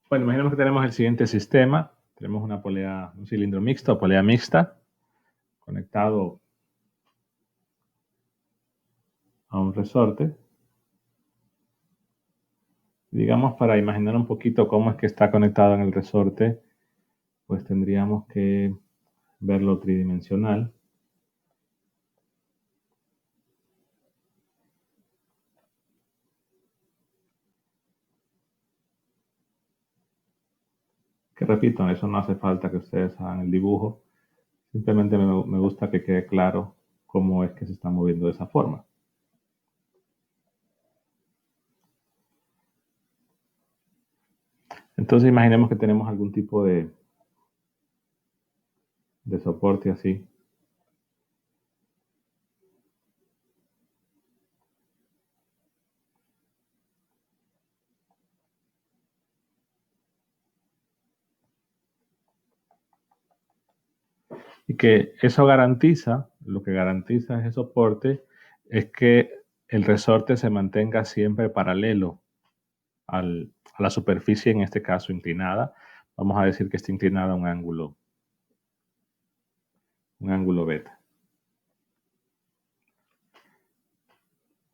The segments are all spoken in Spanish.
Bueno, imaginemos que tenemos el siguiente sistema. Tenemos un cilindro mixto o polea mixta conectado a un resorte. Digamos, para imaginar un poquito cómo es que está conectado en el resorte, pues tendríamos que verlo tridimensional. Que repito, eso no hace falta que ustedes hagan el dibujo. Simplemente me gusta que quede claro cómo es que se está moviendo de esa forma. Entonces imaginemos que tenemos algún tipo de soporte así. Y que eso garantiza, lo que garantiza ese soporte es que el resorte se mantenga siempre paralelo a la superficie, en este caso inclinada. Vamos a decir que está inclinada a un ángulo beta.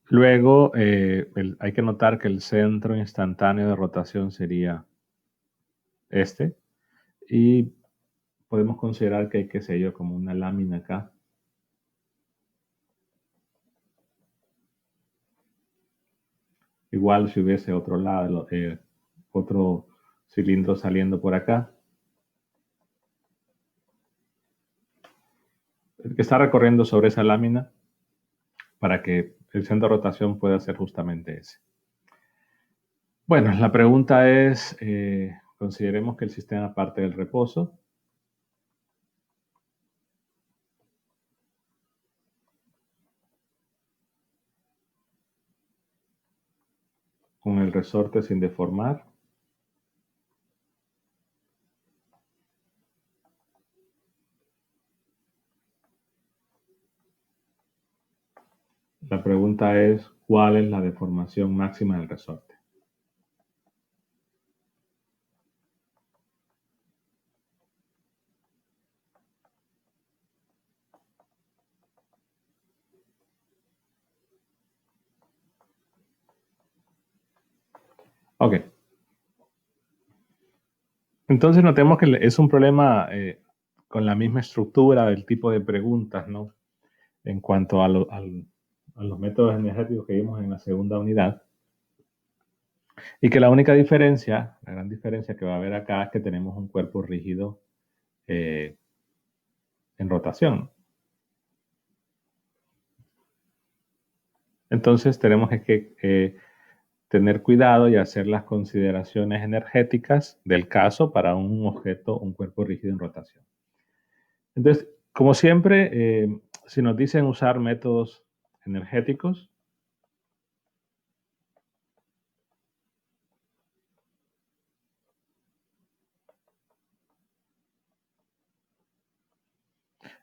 Luego hay que notar que el centro instantáneo de rotación sería este. Y podemos considerar que hay, qué sé yo, como una lámina acá. Igual si hubiese otro lado, otro cilindro saliendo por acá. El que está recorriendo sobre esa lámina para que el centro de rotación pueda ser justamente ese. Bueno, la pregunta es, consideremos que el sistema parte del reposo. Con el resorte sin deformar. La pregunta es, ¿cuál es la deformación máxima del resorte? Ok. Entonces notemos que es un problema con la misma estructura del tipo de preguntas, ¿no? En cuanto a los métodos energéticos que vimos en la segunda unidad. Y que la única diferencia, la gran diferencia que va a haber acá es que tenemos un cuerpo rígido en rotación. Entonces tenemos que tener cuidado y hacer las consideraciones energéticas del caso para un objeto, un cuerpo rígido en rotación. Entonces, como siempre, si nos dicen usar métodos energéticos,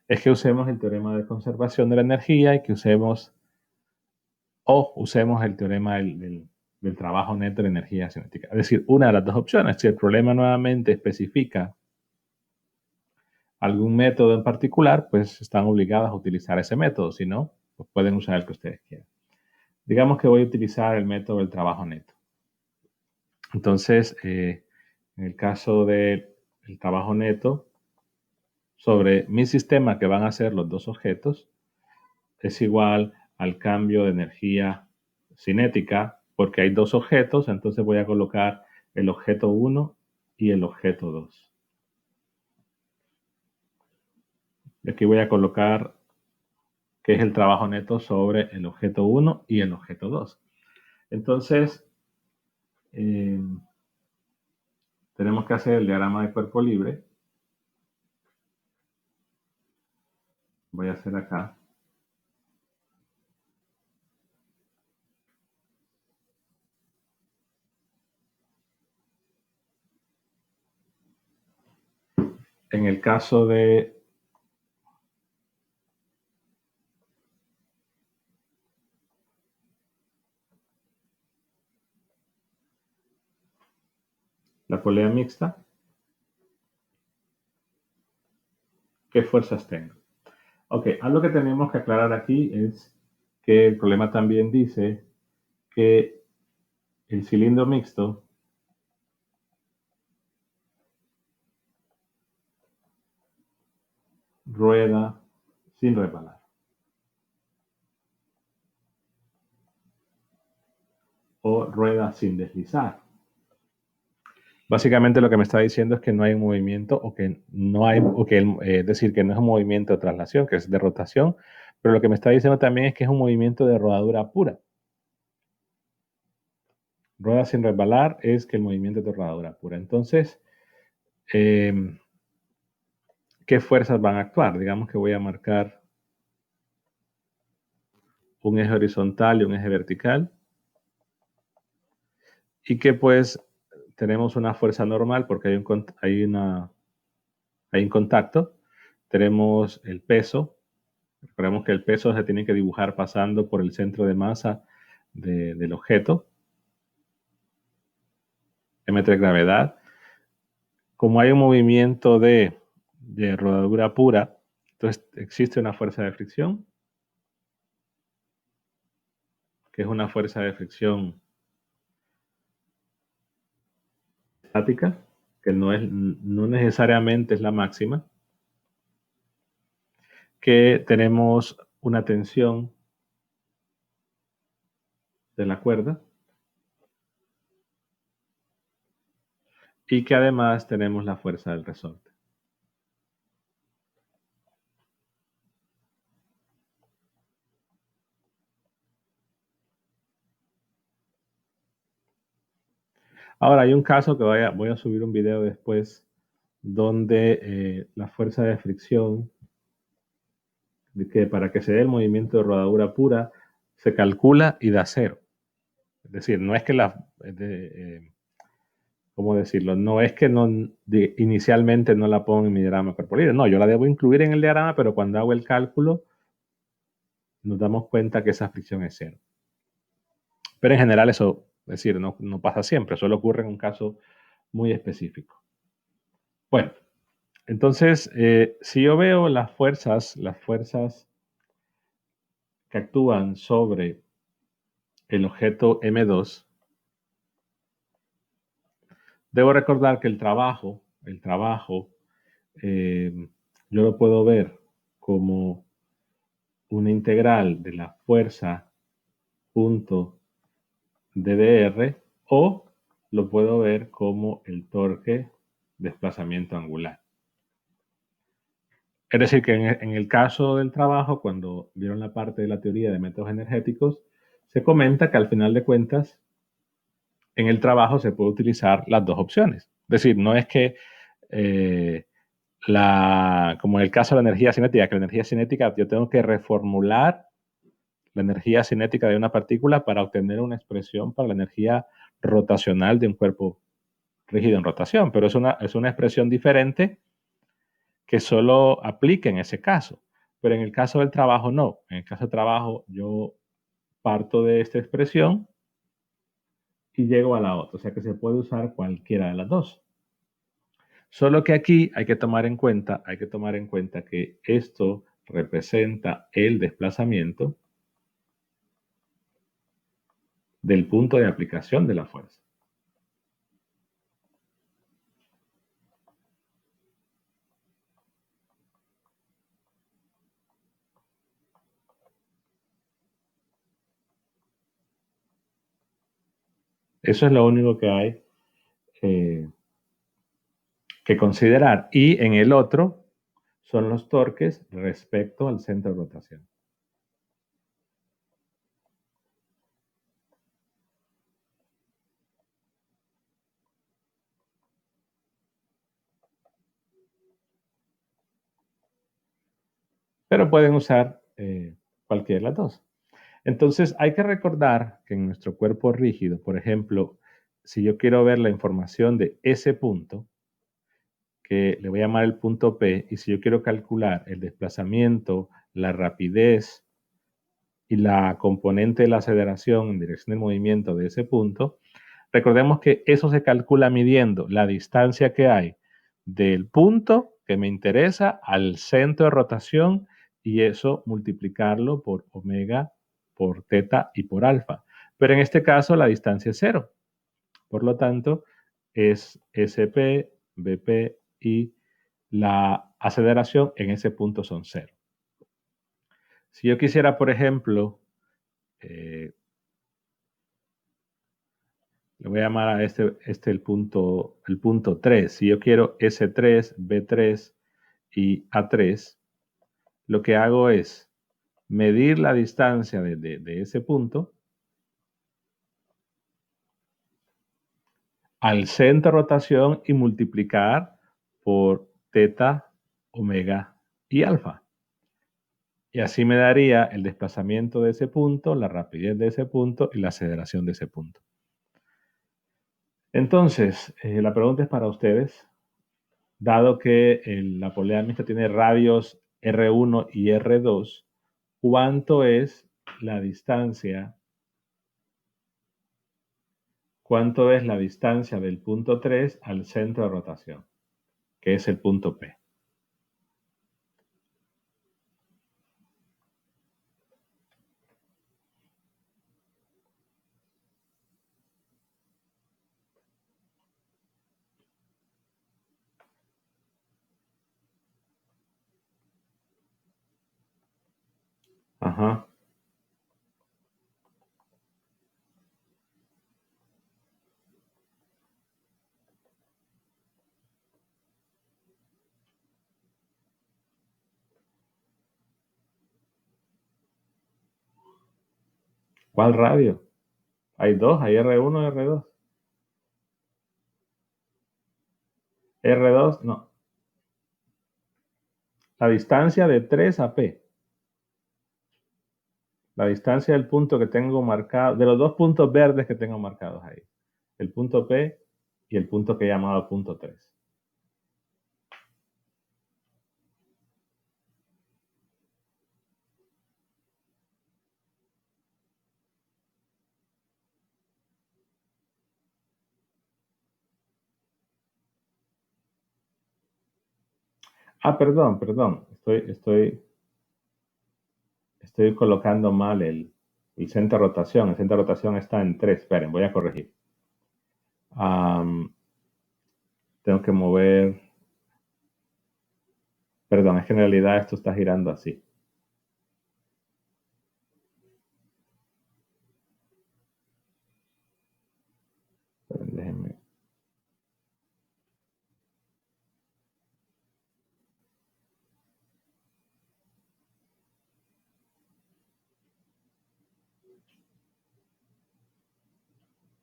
es que usemos el teorema de conservación de la energía y que usemos el teorema del trabajo neto de energía cinética. Es decir, una de las dos opciones. Si el problema nuevamente especifica algún método en particular, pues están obligados a utilizar ese método. Si no, pues pueden usar el que ustedes quieran. Digamos que voy a utilizar el método del trabajo neto. Entonces, en el caso del trabajo neto, sobre mi sistema que van a ser los dos objetos, es igual al cambio de energía cinética, porque hay dos objetos, entonces voy a colocar el objeto 1 y el objeto 2. Y aquí voy a colocar que es el trabajo neto sobre el objeto 1 y el objeto 2. Entonces, tenemos que hacer el diagrama de cuerpo libre. Voy a hacer acá. En el caso de la polea mixta, ¿qué fuerzas tengo? Ok, algo que tenemos que aclarar aquí es que el problema también dice que el cilindro mixto rueda sin resbalar o rueda sin deslizar. Básicamente lo que me está diciendo es que no hay un movimiento o que no hay, o que es decir, que no es un movimiento de traslación, que es de rotación, pero lo que me está diciendo también es que es un movimiento de rodadura pura. Rueda sin resbalar es que el movimiento es de rodadura pura. Entonces, ¿qué fuerzas van a actuar? Digamos que voy a marcar un eje horizontal y un eje vertical y que pues tenemos una fuerza normal porque hay un contacto. Tenemos el peso. Recordemos que el peso se tiene que dibujar pasando por el centro de masa del objeto, m de gravedad. Como hay un movimiento de rodadura pura, entonces existe una fuerza de fricción, que es una fuerza de fricción estática, que no necesariamente es la máxima, que tenemos una tensión de la cuerda y que además tenemos la fuerza del resorte. Ahora hay un caso que voy a subir un video después donde la fuerza de fricción, que para que se dé el movimiento de rodadura pura, se calcula y da cero. Es decir, no es que ¿cómo decirlo? No es que inicialmente no la pongo en mi diagrama corporal. No, yo la debo incluir en el diagrama, pero cuando hago el cálculo nos damos cuenta que esa fricción es cero. Pero en general eso, es decir, no pasa siempre, solo ocurre en un caso muy específico. Bueno, entonces, si yo veo las fuerzas que actúan sobre el objeto M2, debo recordar que el trabajo, yo lo puedo ver como una integral de la fuerza punto ddr o lo puedo ver como el torque desplazamiento angular. Es decir, que en el caso del trabajo, cuando vieron la parte de la teoría de métodos energéticos, se comenta que al final de cuentas, en el trabajo se puede utilizar las dos opciones. Es decir, no es que como en el caso de la energía cinética, que la energía cinética yo tengo que reformular la energía cinética de una partícula para obtener una expresión para la energía rotacional de un cuerpo rígido en rotación, pero es una expresión diferente que solo aplica en ese caso. Pero en el caso del trabajo no. En el caso del trabajo yo parto de esta expresión y llego a la otra. O sea que se puede usar cualquiera de las dos. Solo que aquí hay que tomar en cuenta que esto representa el desplazamiento del punto de aplicación de la fuerza. Eso es lo único que hay que considerar. Y en el otro son los torques respecto al centro de rotación. Pero pueden usar cualquiera de las dos. Entonces hay que recordar que en nuestro cuerpo rígido, por ejemplo, si yo quiero ver la información de ese punto, que le voy a llamar el punto P, y si yo quiero calcular el desplazamiento, la rapidez y la componente de la aceleración en dirección del movimiento de ese punto, Recordemos que eso se calcula midiendo la distancia que hay del punto que me interesa al centro de rotación y eso multiplicarlo por omega, por teta y por alfa. Pero en este caso la distancia es cero. Por lo tanto, es SP, BP y la aceleración en ese punto son cero. Si yo quisiera, por ejemplo, le voy a llamar a este el punto 3. Si yo quiero S3, B3 y A3, lo que hago es medir la distancia de ese punto al centro de rotación y multiplicar por teta, omega y alfa. Y así me daría el desplazamiento de ese punto, la rapidez de ese punto y la aceleración de ese punto. Entonces, la pregunta es para ustedes. Dado que la polea mixta tiene radios R1 y R2, ¿cuánto es la distancia? ¿Cuánto es la distancia del punto 3 al centro de rotación? Que es el punto P. Ajá. ¿Cuál radio? Hay dos, hay R1 y R2. R2, no. La distancia de 3 a P. La distancia del punto que tengo marcado, de los dos puntos verdes que tengo marcados ahí. El punto P y el punto que he llamado punto 3. Ah, perdón. Estoy colocando mal el centro de rotación. El centro de rotación está en 3. Esperen, voy a corregir. Tengo que mover. Perdón, es que en realidad esto está girando así. Esperen, déjenme.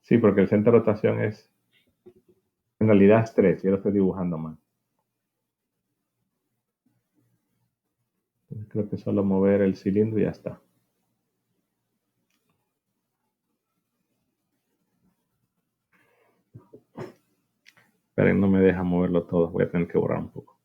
Sí, porque el centro de rotación es. En realidad es 3. Yo lo estoy dibujando mal. Entonces, creo que solo mover el cilindro y ya está. Esperen, no me deja moverlo todo. Voy a tener que borrar un poco.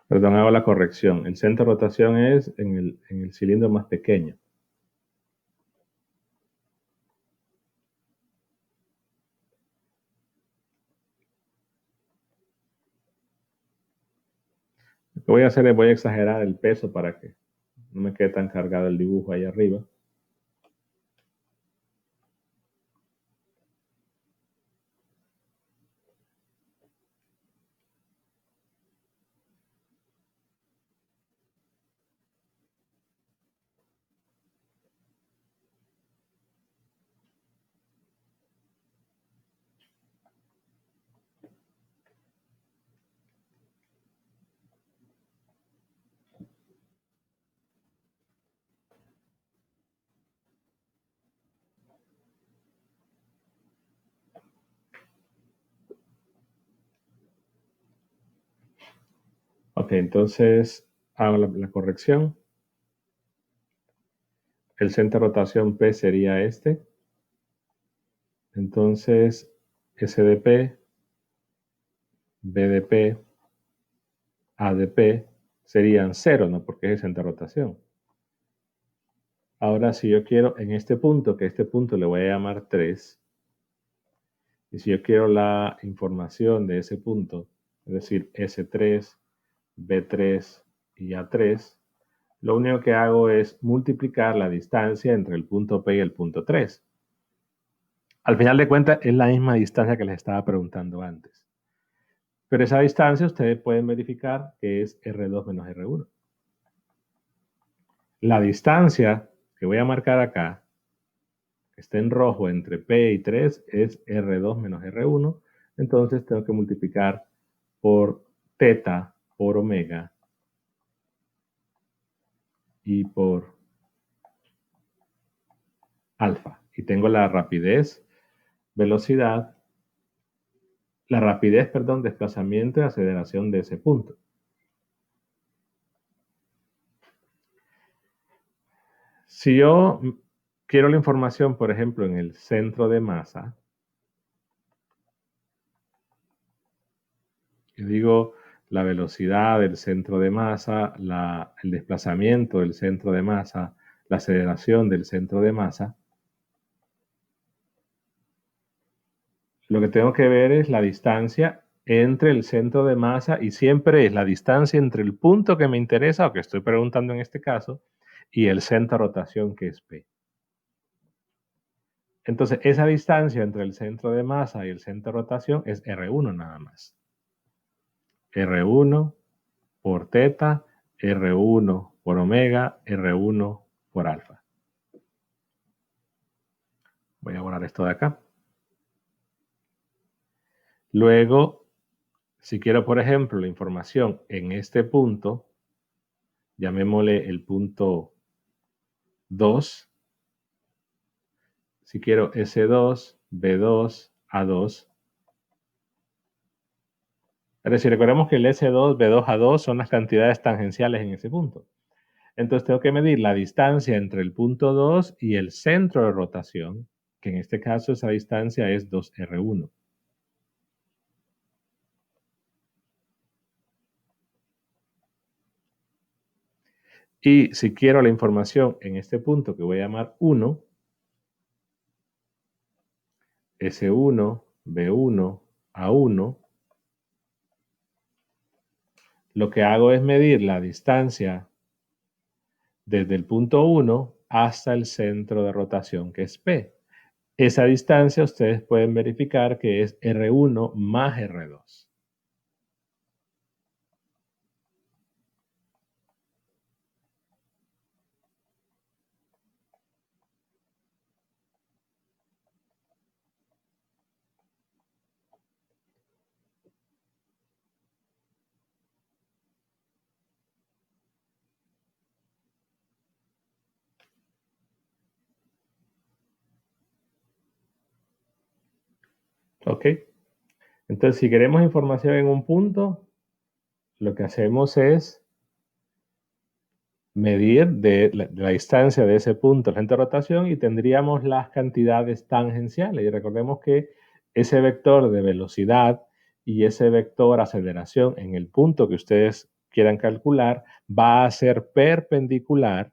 Perdón, hago la corrección. El centro de rotación es en el cilindro más pequeño. Lo que voy a hacer es voy a exagerar el peso para que no me quede tan cargado el dibujo ahí arriba. Ok, entonces hago la corrección. El centro de rotación P sería este. Entonces, S de P, B de P, A de P serían 0, ¿no? Porque es el centro de rotación. Ahora, si yo quiero en este punto, que este punto le voy a llamar 3, y si yo quiero la información de ese punto, es decir, S3, B3 y A3, lo único que hago es multiplicar la distancia entre el punto P y el punto 3. Al final de cuentas, es la misma distancia que les estaba preguntando antes. Pero esa distancia ustedes pueden verificar que es R2 menos R1. La distancia que voy a marcar acá, que está en rojo entre P y 3, es R2 menos R1. Entonces tengo que multiplicar por teta por omega y por alfa. Y tengo la rapidez, velocidad, desplazamiento y aceleración de ese punto. Si yo quiero la información, por ejemplo, en el centro de masa, y digo la velocidad del centro de masa, el desplazamiento del centro de masa, la aceleración del centro de masa, lo que tengo que ver es la distancia entre el centro de masa y siempre es la distancia entre el punto que me interesa o que estoy preguntando en este caso y el centro de rotación que es P. Entonces, esa distancia entre el centro de masa y el centro de rotación es R1 nada más. R1 por teta, R1 por omega, R1 por alfa. Voy a borrar esto de acá. Luego, si quiero, por ejemplo, la información en este punto, llamémosle el punto 2. Si quiero S2, B2, A2. Es decir, recordemos que el S2, B2, A2 son las cantidades tangenciales en ese punto. Entonces tengo que medir la distancia entre el punto 2 y el centro de rotación, que en este caso esa distancia es 2R1. Y si quiero la información en este punto que voy a llamar 1, S1, B1, A1, lo que hago es medir la distancia desde el punto 1 hasta el centro de rotación, que es P. Esa distancia ustedes pueden verificar que es R1 más R2. ¿Ok? Entonces, si queremos información en un punto, lo que hacemos es medir de la distancia de ese punto al centro de rotación y tendríamos las cantidades tangenciales. Y recordemos que ese vector de velocidad y ese vector aceleración en el punto que ustedes quieran calcular va a ser perpendicular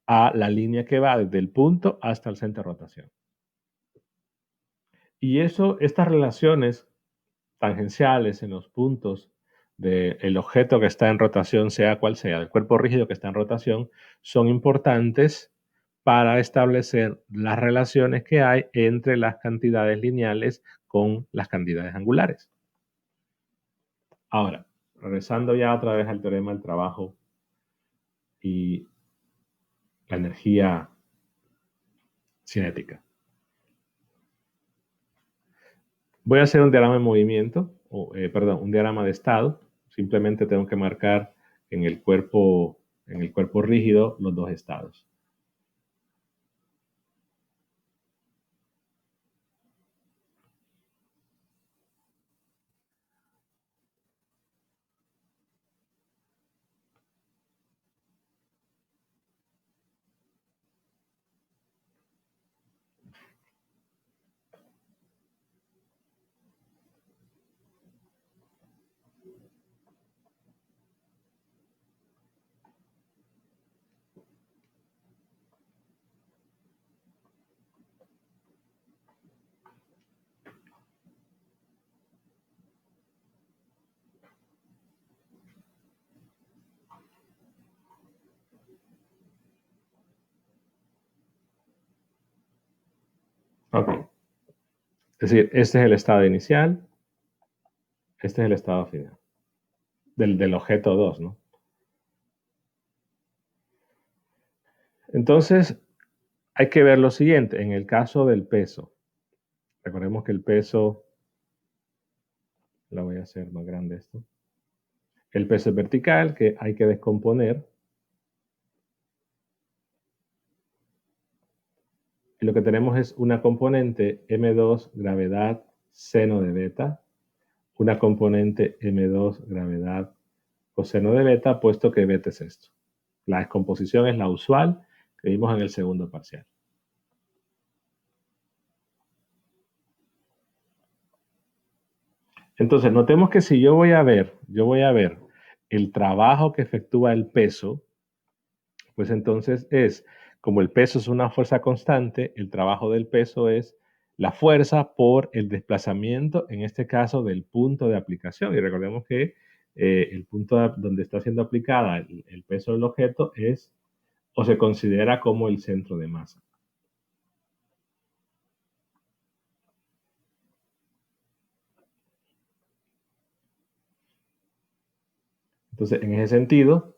a la línea que va desde el punto hasta el centro de rotación. Y estas relaciones tangenciales en los puntos del objeto que está en rotación, sea cual sea, el cuerpo rígido que está en rotación, son importantes para establecer las relaciones que hay entre las cantidades lineales con las cantidades angulares. Ahora, regresando ya otra vez al teorema del trabajo y la energía cinética. Voy a hacer un diagrama de movimiento, un diagrama de estado. Simplemente tengo que marcar en el cuerpo rígido los dos estados. Es decir, este es el estado inicial, este es el estado final del objeto 2, ¿no? Entonces, hay que ver lo siguiente. En el caso del peso, recordemos que el peso, la voy a hacer más grande esto. El peso es vertical, que hay que descomponer. Y lo que tenemos es una componente M2 gravedad seno de beta, una componente M2 gravedad coseno de beta, puesto que beta es esto. La descomposición es la usual que vimos en el segundo parcial. Entonces, notemos que si yo voy a ver el trabajo que efectúa el peso, pues entonces como el peso es una fuerza constante, el trabajo del peso es la fuerza por el desplazamiento, en este caso del punto de aplicación. Y recordemos que el punto donde está siendo aplicada el peso del objeto es o se considera como el centro de masa. Entonces, en ese sentido,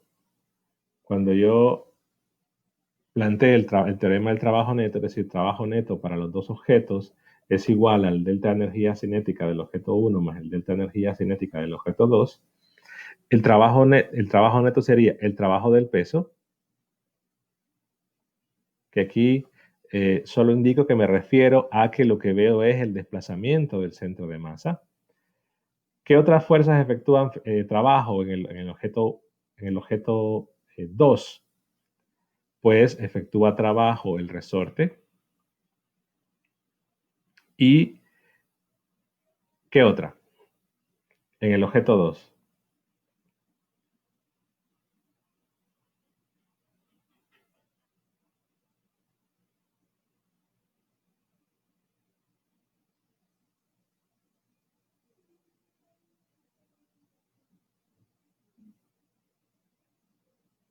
cuando yo planteé el teorema del trabajo neto, es decir, trabajo neto para los dos objetos es igual al delta de energía cinética del objeto 1 más el delta de energía cinética del objeto 2, el trabajo neto sería el trabajo del peso, que aquí solo indico que me refiero a que lo que veo es el desplazamiento del centro de masa. ¿Qué otras fuerzas efectúan trabajo en el objeto 2? Pues efectúa trabajo el resorte. ¿Y qué otra? En el objeto 2.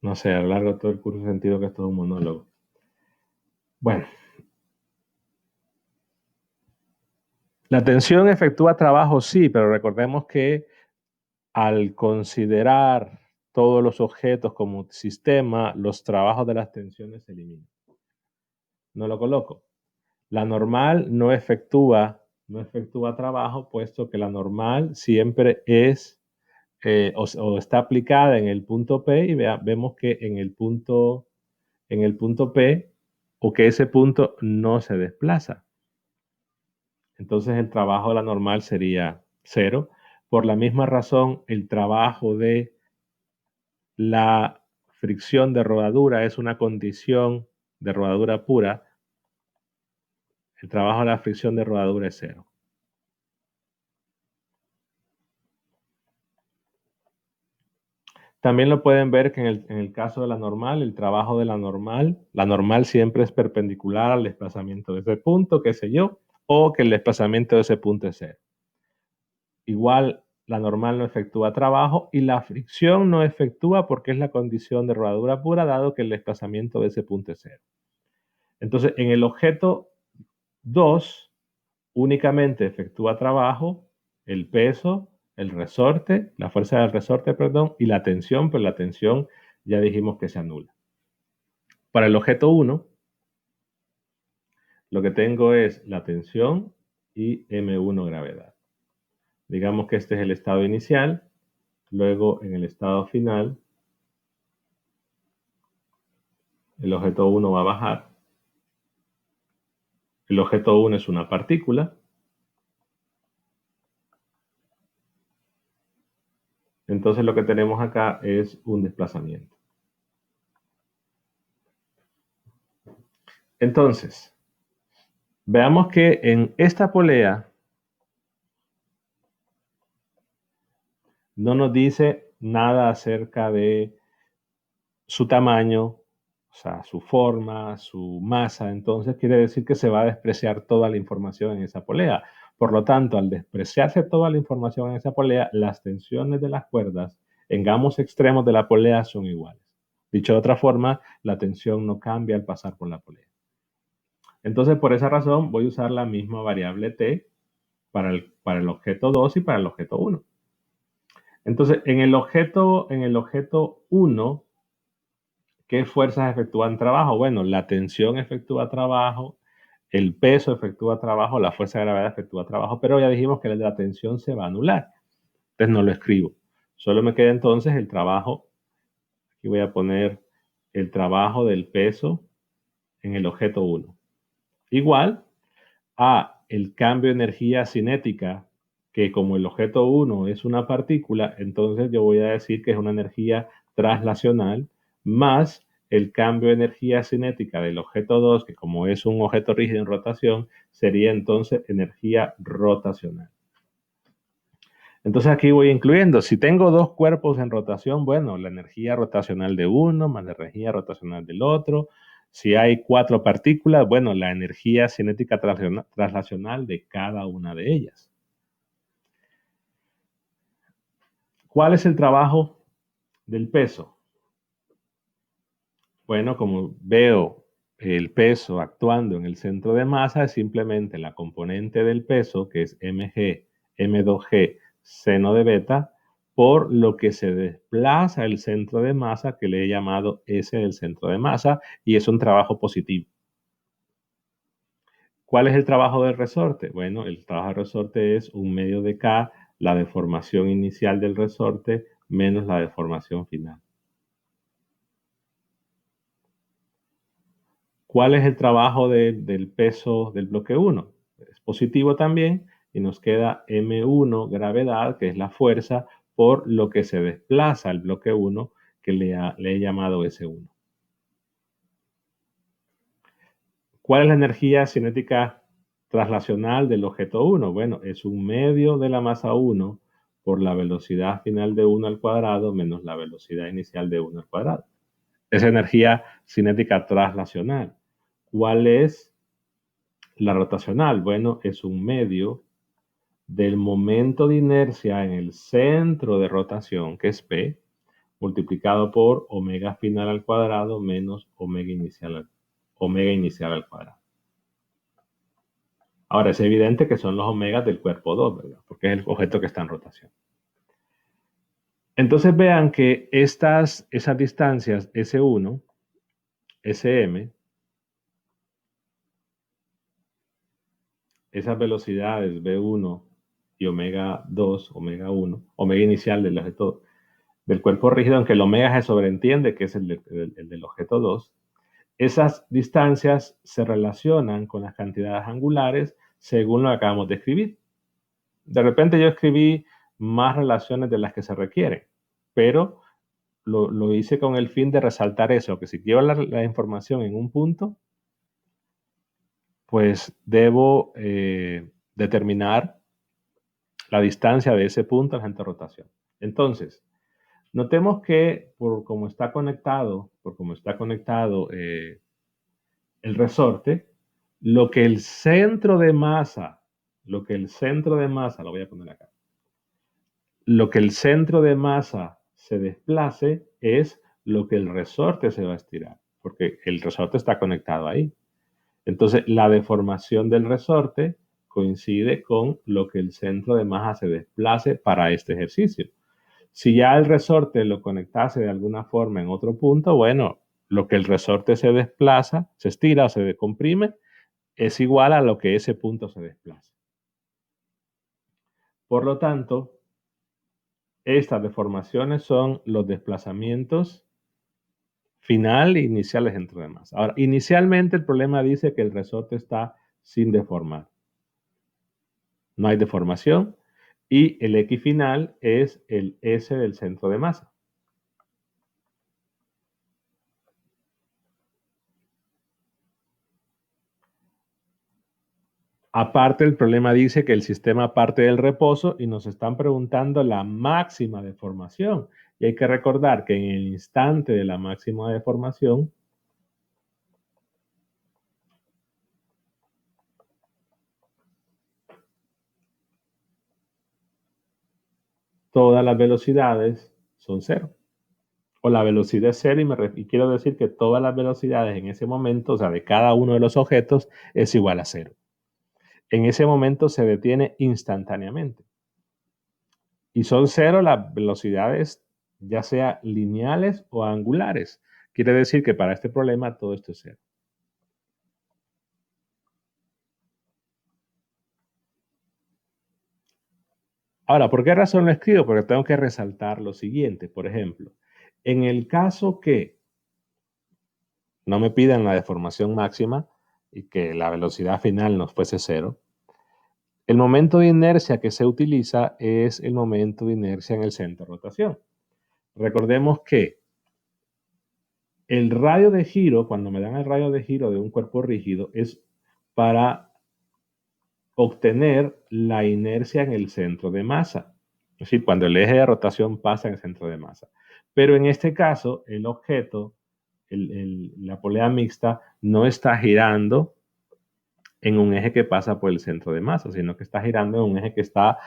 No sé, a lo largo de todo el curso he sentido que es todo un monólogo. Bueno, la tensión efectúa trabajo, sí, pero recordemos que al considerar todos los objetos como sistema, los trabajos de las tensiones se eliminan. No lo coloco. La normal no efectúa trabajo, puesto que la normal siempre es o está aplicada en el punto P y vemos que en el punto P o que ese punto no se desplaza. Entonces el trabajo de la normal sería 0. Por la misma razón, el trabajo de la fricción de rodadura es una condición de rodadura pura. El trabajo de la fricción de rodadura es 0. También lo pueden ver que en el caso de la normal, el trabajo de la normal siempre es perpendicular al desplazamiento de ese punto, qué sé yo, o que el desplazamiento de ese punto es 0. Igual, la normal no efectúa trabajo y la fricción no efectúa porque es la condición de rodadura pura, dado que el desplazamiento de ese punto es 0. Entonces, en el objeto 2, únicamente efectúa trabajo el peso, el resorte, la fuerza del resorte, perdón, y la tensión, pero la tensión ya dijimos que se anula. Para el objeto 1, lo que tengo es la tensión y M1 gravedad. Digamos que este es el estado inicial, luego en el estado final, el objeto 1 va a bajar. El objeto 1 es una partícula. Entonces lo que tenemos acá es un desplazamiento. Entonces, veamos que en esta polea no nos dice nada acerca de su tamaño, o sea, su forma, su masa. Entonces quiere decir que se va a despreciar toda la información en esa polea. Por lo tanto, al despreciarse toda la información en esa polea, las tensiones de las cuerdas en ambos extremos de la polea son iguales. Dicho de otra forma, la tensión no cambia al pasar por la polea. Entonces, por esa razón, voy a usar la misma variable T para el objeto 2 y para el objeto 1. Entonces, en el objeto 1, ¿qué fuerzas efectúan trabajo? Bueno, la tensión efectúa trabajo, el peso efectúa trabajo, la fuerza de gravedad efectúa trabajo, pero ya dijimos que el de la tensión se va a anular. Entonces no lo escribo. Solo me queda entonces el trabajo. Aquí voy a poner el trabajo del peso en el objeto 1. Igual a el cambio de energía cinética, que como el objeto 1 es una partícula, entonces yo voy a decir que es una energía traslacional, más el cambio de energía cinética del objeto 2, que como es un objeto rígido en rotación, sería entonces energía rotacional. Entonces aquí voy incluyendo, si tengo dos cuerpos en rotación, bueno, la energía rotacional de uno más la energía rotacional del otro. Si hay 4 partículas, bueno, la energía cinética traslacional de cada una de ellas. ¿Cuál es el trabajo del peso? Bueno, como veo el peso actuando en el centro de masa, es simplemente la componente del peso, que es mg, m2g, seno de beta, por lo que se desplaza el centro de masa, que le he llamado S del centro de masa, y es un trabajo positivo. ¿Cuál es el trabajo del resorte? Bueno, el trabajo del resorte es un medio de K, la deformación inicial del resorte menos la deformación final. ¿Cuál es el trabajo del peso del bloque 1? Es positivo también y nos queda M1 gravedad, que es la fuerza por lo que se desplaza el bloque 1, que le he llamado S1. ¿Cuál es la energía cinética traslacional del objeto 1? Bueno, es un medio de la masa 1 por la velocidad final de 1 al cuadrado menos la velocidad inicial de 1 al cuadrado. Es energía cinética traslacional. ¿Cuál es la rotacional? Bueno, es un medio del momento de inercia en el centro de rotación, que es P, multiplicado por omega final al cuadrado menos omega inicial al cuadrado. Ahora, es evidente que son los omegas del cuerpo 2, ¿verdad? Porque es el objeto que está en rotación. Entonces vean que esas distancias S1, SM, esas velocidades V1 y omega 2, omega 1, omega inicial del objeto del cuerpo rígido, aunque el omega se sobreentiende que es el del objeto 2, esas distancias se relacionan con las cantidades angulares según lo que acabamos de escribir. De repente yo escribí más relaciones de las que se requieren, pero lo hice con el fin de resaltar eso, que si quiero la información en un punto, pues debo determinar la distancia de ese punto al agente de rotación. Entonces, notemos que por cómo está conectado el resorte, lo que el centro de masa, lo voy a poner acá, lo que el centro de masa se desplace es lo que el resorte se va a estirar, porque el resorte está conectado ahí. Entonces, la deformación del resorte coincide con lo que el centro de masa se desplace para este ejercicio. Si ya el resorte lo conectase de alguna forma en otro punto, bueno, lo que el resorte se desplaza, se estira o se decomprime, es igual a lo que ese punto se desplaza. Por lo tanto, estas deformaciones son los desplazamientos final e iniciales dentro de masa. Ahora, inicialmente el problema dice que el resorte está sin deformar. No hay deformación y el X final es el S del centro de masa. Aparte, el problema dice que el sistema parte del reposo y nos están preguntando la máxima deformación. Y hay que recordar que en el instante de la máxima deformación, todas las velocidades son cero. O la velocidad es cero y quiero decir que todas las velocidades en ese momento, o sea, de cada uno de los objetos, es igual a cero. en ese momento se detiene instantáneamente. Y son cero las velocidades, ya sea lineales o angulares. Quiere decir que para este problema todo esto es cero. Ahora, ¿por qué razón lo escribo? Porque tengo que resaltar lo siguiente. Por ejemplo, en el caso que no me pidan la deformación máxima y que la velocidad final nos fuese cero, el momento de inercia que se utiliza es el momento de inercia en el centro de rotación. Recordemos que el radio de giro, cuando me dan el radio de giro de un cuerpo rígido, es para obtener la inercia en el centro de masa. Es decir, cuando el eje de rotación pasa en el centro de masa. Pero en este caso, el objeto, la polea mixta, no está girando en un eje que pasa por el centro de masa, sino que está girando en un eje que está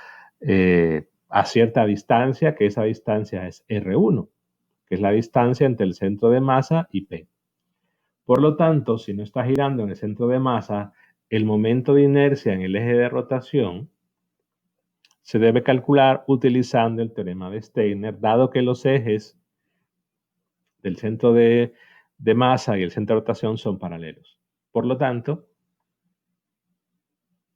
a cierta distancia, que esa distancia es R1, que es la distancia entre el centro de masa y P. Por lo tanto, si no está girando en el centro de masa, el momento de inercia en el eje de rotación se debe calcular utilizando el teorema de Steiner, dado que los ejes del centro de masa y el centro de rotación son paralelos. Por lo tanto,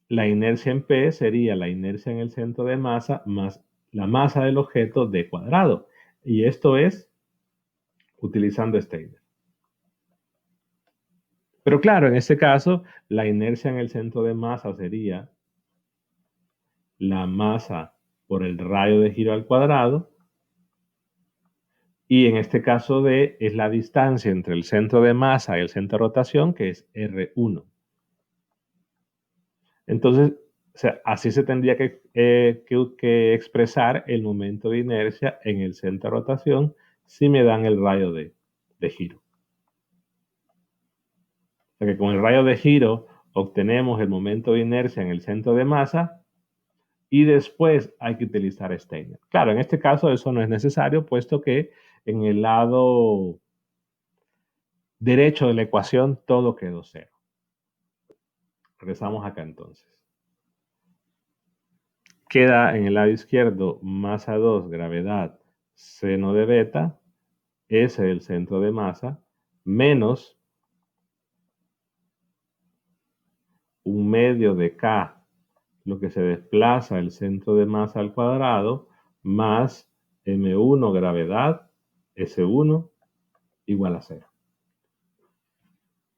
la inercia en P sería la inercia en el centro de masa más la masa del objeto d cuadrado. Y esto es utilizando Steiner. Pero claro, en este caso, la inercia en el centro de masa sería la masa por el radio de giro al cuadrado. Y en este caso D es la distancia entre el centro de masa y el centro de rotación, que es R1. Entonces, o sea, así se tendría que expresar el momento de inercia en el centro de rotación si me dan el radio de giro. O sea que con el radio de giro obtenemos el momento de inercia en el centro de masa y después hay que utilizar Steiner. Claro, en este caso eso no es necesario, puesto que en el lado derecho de la ecuación todo quedó cero. Regresamos acá entonces. Queda en el lado izquierdo masa 2, gravedad, seno de beta, S del centro de masa, menos 1/2 de K, lo que se desplaza el centro de masa al cuadrado, más M1 gravedad, S1 igual a 0.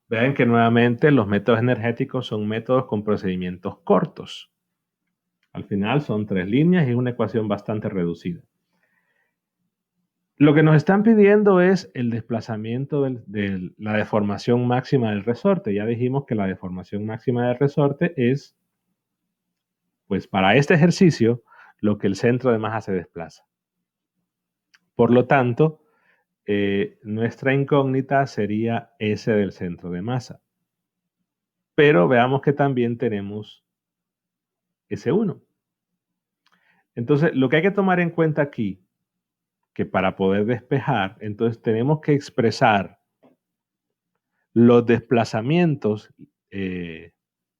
Vean que nuevamente los métodos energéticos son métodos con procedimientos cortos. Al final son 3 líneas y es una ecuación bastante reducida. Lo que nos están pidiendo es el desplazamiento de la deformación máxima del resorte. Ya dijimos que la deformación máxima del resorte es, pues para este ejercicio, lo que el centro de masa se desplaza. Por lo tanto, nuestra incógnita sería S del centro de masa. Pero veamos que también tenemos S1. Entonces, lo que hay que tomar en cuenta aquí, que para poder despejar, entonces tenemos que expresar los desplazamientos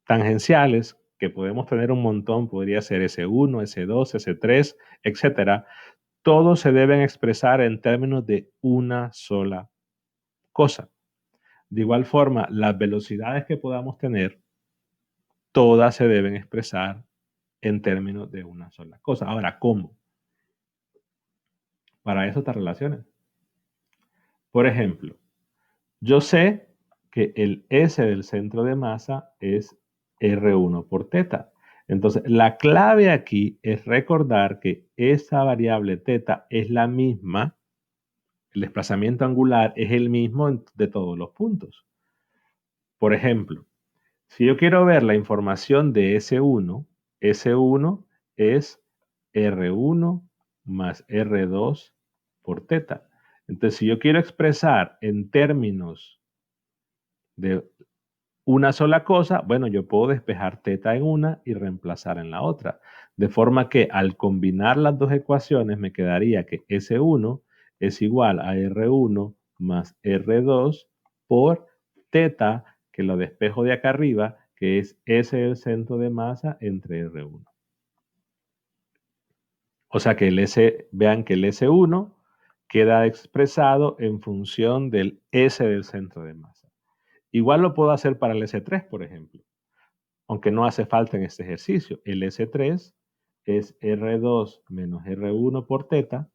tangenciales, que podemos tener un montón, podría ser S1, S2, S3, etcétera. Todos se deben expresar en términos de una sola cosa. De igual forma, las velocidades que podamos tener, todas se deben expresar en términos de una sola cosa. Ahora, ¿cómo? Para eso estas relaciones. Por ejemplo, yo sé que el S del centro de masa es R1 por teta. Entonces, la clave aquí es recordar que esa variable teta es la misma, el desplazamiento angular es el mismo de todos los puntos. Por ejemplo, si yo quiero ver la información de S1, S1 es R1 más R2 por teta. Entonces, si yo quiero expresar en términos de una sola cosa, bueno, yo puedo despejar teta en una y reemplazar en la otra. De forma que al combinar las dos ecuaciones me quedaría que S1 es igual a R1 más R2 por teta, que lo despejo de acá arriba, que es S del centro de masa entre R1. O sea que vean que el S1 queda expresado en función del S del centro de masa. Igual lo puedo hacer para el S3, por ejemplo, aunque no hace falta en este ejercicio. El S3 es R2 menos R1 por teta,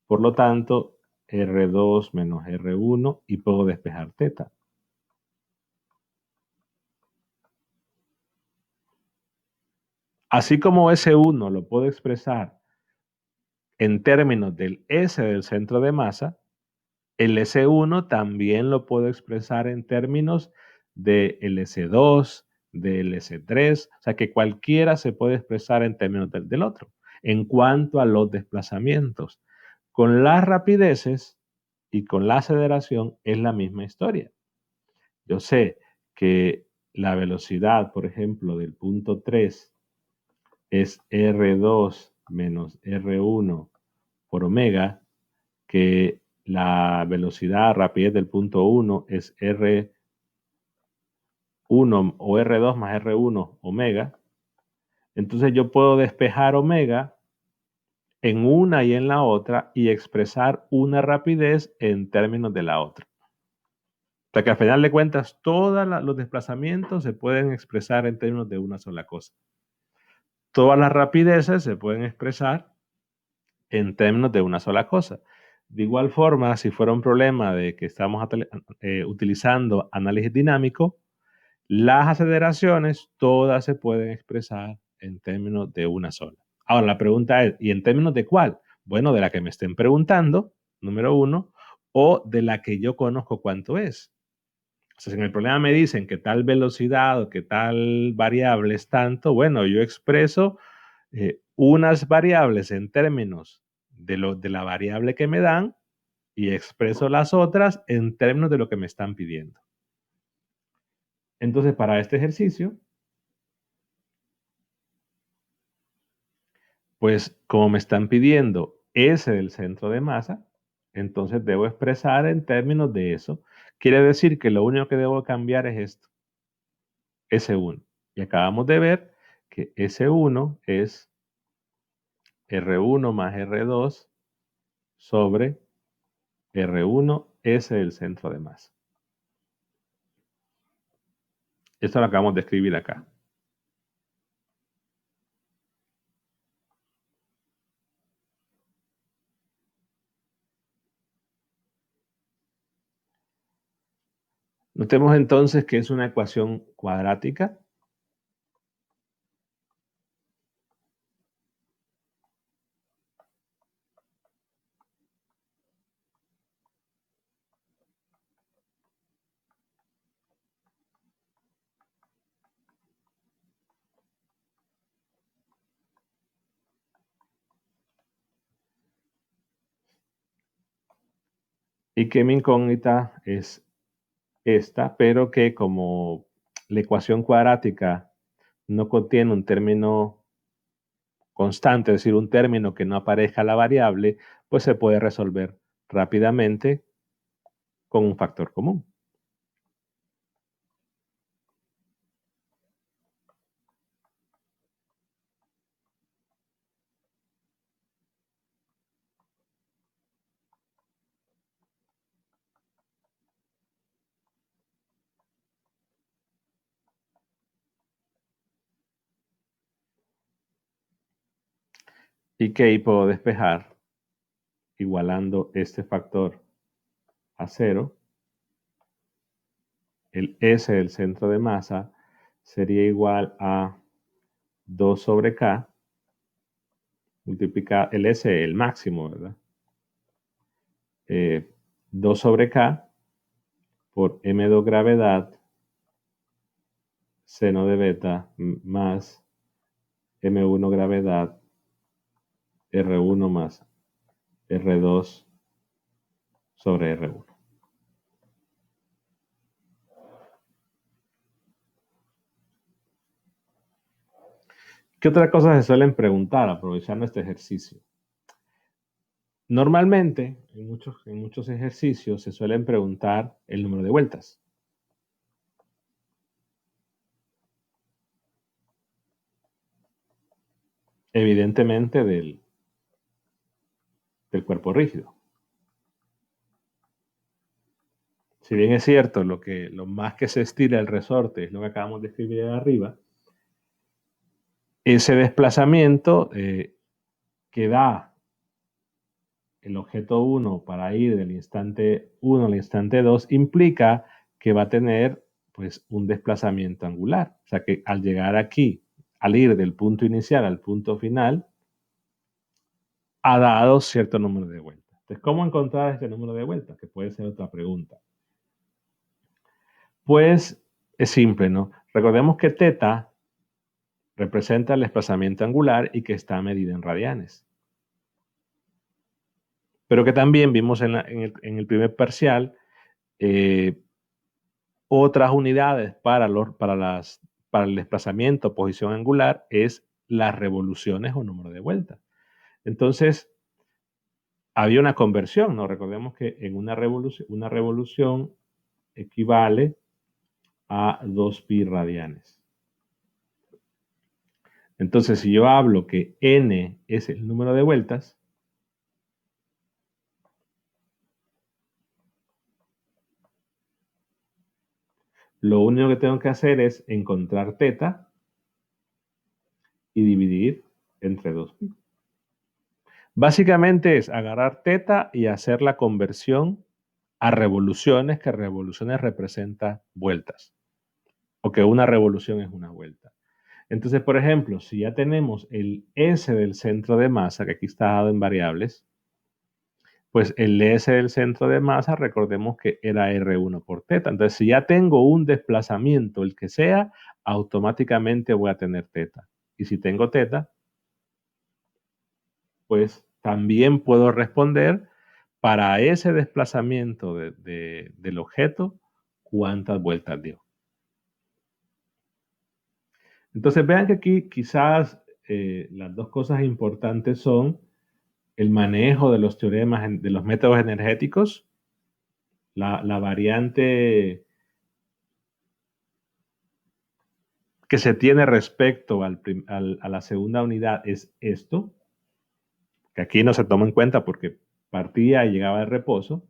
por lo tanto, R2 menos R1 y puedo despejar teta. Así como S1 lo puedo expresar en términos del S del centro de masa, el S1 también lo puedo expresar en términos del S2, del S3, o sea que cualquiera se puede expresar en términos del otro. En cuanto a los desplazamientos, con las rapideces y con la aceleración es la misma historia. Yo sé que la velocidad, por ejemplo, del punto 3 es R2 menos R1 por omega, que la velocidad, rapidez del punto 1 es R1 o R2 más R1 omega. Entonces yo puedo despejar omega en una y en la otra y expresar una rapidez en términos de la otra. O sea que al final de cuentas todos los desplazamientos se pueden expresar en términos de una sola cosa. Todas las rapideces se pueden expresar en términos de una sola cosa. De igual forma, si fuera un problema de que estamos utilizando análisis dinámico, las aceleraciones todas se pueden expresar en términos de una sola. Ahora, la pregunta es, ¿y en términos de cuál? Bueno, de la que me estén preguntando, número uno, o de la que yo conozco cuánto es. O sea, si en el problema me dicen que tal velocidad o que tal variable es tanto, bueno, yo expreso unas variables en términos de la variable que me dan y expreso las otras en términos de lo que me están pidiendo. Entonces, para este ejercicio, pues como me están pidiendo S del centro de masa, entonces debo expresar en términos de eso. Quiere decir que lo único que debo cambiar es esto, S1. Y acabamos de ver que S1 es R1 más R2 sobre R1 S del centro de masa. Esto lo acabamos de escribir acá. Notemos entonces que es una ecuación cuadrática. Y que mi incógnita es esta, pero que como la ecuación cuadrática no contiene un término constante, es decir, un término que no aparezca la variable, pues se puede resolver rápidamente con un factor común. Y que ahí puedo despejar igualando este factor a 0. El S del centro de masa sería igual a 2 sobre K, multiplicar el S, el máximo, ¿verdad? 2 sobre K por M2 gravedad seno de beta más M1 gravedad R1 más R2 sobre R1. ¿Qué otras cosas se suelen preguntar aprovechando este ejercicio? Normalmente, en muchos ejercicios se suelen preguntar el número de vueltas. evidentemente del cuerpo rígido. Si bien es cierto, lo más que se estira el resorte es lo que acabamos de escribir arriba, ese desplazamiento que da el objeto 1 para ir del instante 1 al instante 2 implica que va a tener pues un desplazamiento angular. O sea que al llegar aquí, al ir del punto inicial al punto final, ha dado cierto número de vueltas. Entonces, ¿cómo encontrar este número de vueltas? Que puede ser otra pregunta. Pues es simple, ¿no? Recordemos que θ representa el desplazamiento angular y que está medido en radianes. Pero que también vimos en el primer parcial otras unidades para el desplazamiento, posición angular, es las revoluciones o número de vueltas. Entonces, había una conversión, ¿no? Recordemos que en una revolución equivale a 2pi radianes. Entonces, si yo hablo que n es el número de vueltas, lo único que tengo que hacer es encontrar θ y dividir entre 2pi. Básicamente es agarrar θ y hacer la conversión a revoluciones, que revoluciones representa vueltas, o que una revolución es una vuelta. Entonces, por ejemplo, si ya tenemos el S del centro de masa, que aquí está dado en variables, pues el S del centro de masa, recordemos que era R1 por θ. Entonces, si ya tengo un desplazamiento, el que sea, automáticamente voy a tener θ. Y si tengo θ, pues también puedo responder para ese desplazamiento del objeto, cuántas vueltas dio. Entonces vean que aquí quizás las dos cosas importantes son el manejo de los teoremas, de los métodos energéticos, la variante que se tiene respecto a la segunda unidad es esto, que aquí no se toma en cuenta porque partía y llegaba de reposo,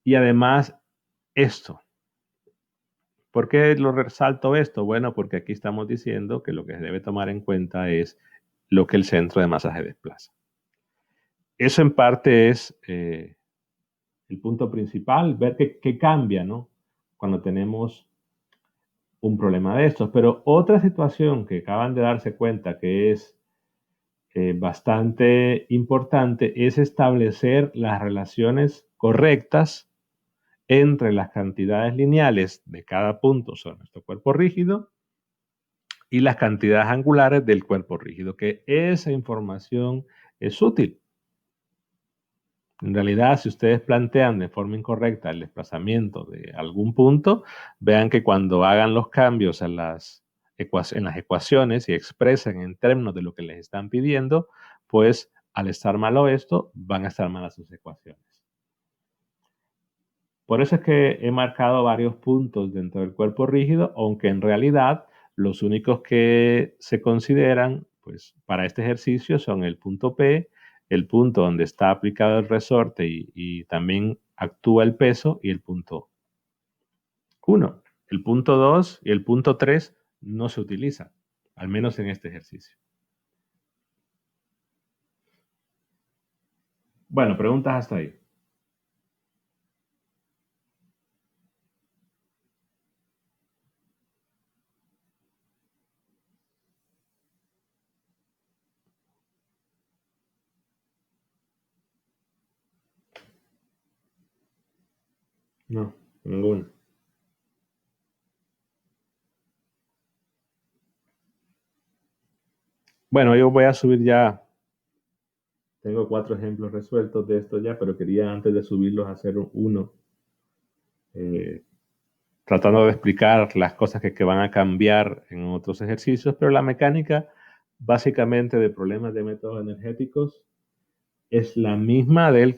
y además esto. ¿Por qué lo resalto esto? Bueno, porque aquí estamos diciendo que lo que se debe tomar en cuenta es lo que el centro de masa se desplaza. Eso en parte es el punto principal, ver qué cambia, ¿no? Cuando tenemos un problema de estos. Pero otra situación que acaban de darse cuenta que es bastante importante es establecer las relaciones correctas entre las cantidades lineales de cada punto sobre nuestro cuerpo rígido y las cantidades angulares del cuerpo rígido, que esa información es útil. En realidad, si ustedes plantean de forma incorrecta el desplazamiento de algún punto, vean que cuando hagan los cambios en las ecuaciones y expresen en términos de lo que les están pidiendo, pues al estar malo esto, van a estar malas sus ecuaciones. Por eso es que he marcado varios puntos dentro del cuerpo rígido, aunque en realidad los únicos que se consideran pues, para este ejercicio son el punto P, el punto donde está aplicado el resorte y también actúa el peso, y el punto 1. El punto 2 y el punto 3 no se utilizan, al menos en este ejercicio. Bueno, preguntas hasta ahí. No, ninguna. Bueno, yo voy a subir ya. Tengo 4 ejemplos resueltos de esto ya, pero quería antes de subirlos hacer uno, tratando de explicar las cosas que van a cambiar en otros ejercicios, pero la mecánica básicamente de problemas de métodos energéticos es la misma del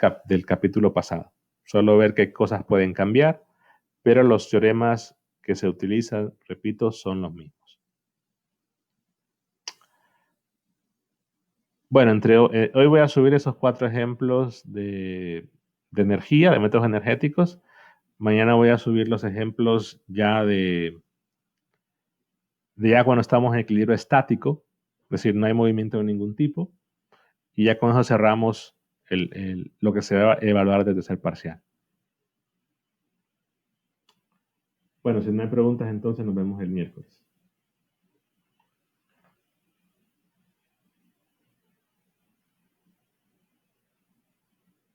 capítulo pasado. Solo ver qué cosas pueden cambiar, pero los teoremas que se utilizan, repito, son los mismos. Bueno, hoy voy a subir esos 4 ejemplos de energía, de métodos energéticos. Mañana voy a subir los ejemplos ya de ya cuando estamos en equilibrio estático, es decir, no hay movimiento de ningún tipo. Y ya con eso cerramos lo que se va a evaluar desde ser parcial. Bueno, si no hay preguntas, entonces nos vemos el miércoles.